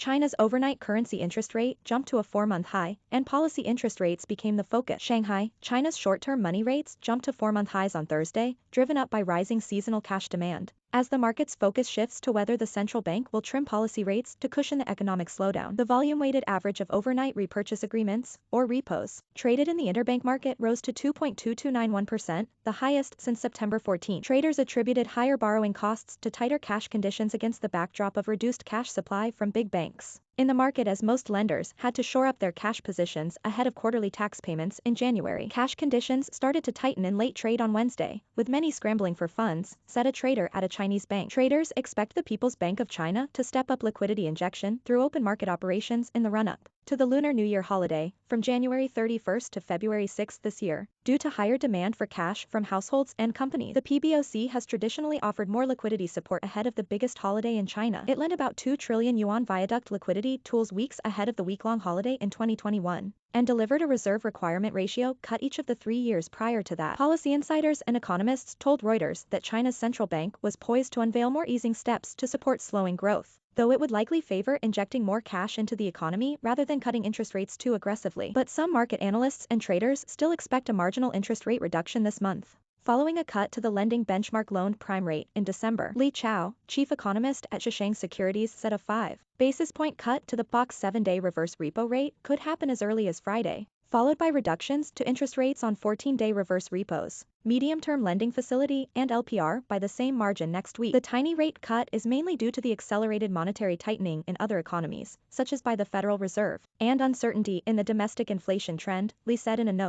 China's overnight currency interest rate jumped to a 4-month high, and policy interest rates became the focus. Shanghai, China's short-term money rates jumped to 4-month highs on Thursday, driven up by rising seasonal cash demand. As the market's focus shifts to whether the central bank will trim policy rates to cushion the economic slowdown, the volume-weighted average of overnight repurchase agreements, or repos, traded in the interbank market rose to 2.2291%, the highest since September 14. Traders attributed higher borrowing costs to tighter cash conditions against the backdrop of reduced cash supply from big banks in the market, as most lenders had to shore up their cash positions ahead of quarterly tax payments in January. Cash conditions started to tighten in late trade on Wednesday, with many scrambling for funds, said a trader at a Chinese bank. Traders expect the People's Bank of China to step up liquidity injection through open market operations in the run-up to the Lunar New Year holiday, from January 31st to February 6 this year. Due to higher demand for cash from households and companies, the PBOC has traditionally offered more liquidity support ahead of the biggest holiday in China. It lent about 2 trillion yuan viaduct liquidity tools weeks ahead of the week-long holiday in 2021, and delivered a reserve requirement ratio cut each of the 3 years prior to that. Policy insiders and economists told Reuters that China's central bank was poised to unveil more easing steps to support slowing growth, though it would likely favor injecting more cash into the economy rather than cutting interest rates too aggressively. But some market analysts and traders still expect a marginal interest rate reduction this month, following a cut to the lending benchmark loan prime rate in December. Chao, chief economist at Zheshang Securities, said a 5 basis point cut to the PBOC 7-day reverse repo rate could happen as early as Friday, followed by reductions to interest rates on 14-day reverse repos, medium-term lending facility, and LPR by the same margin next week. The tiny rate cut is mainly due to the accelerated monetary tightening in other economies, such as by the Federal Reserve, and uncertainty in the domestic inflation trend, Li said in a note.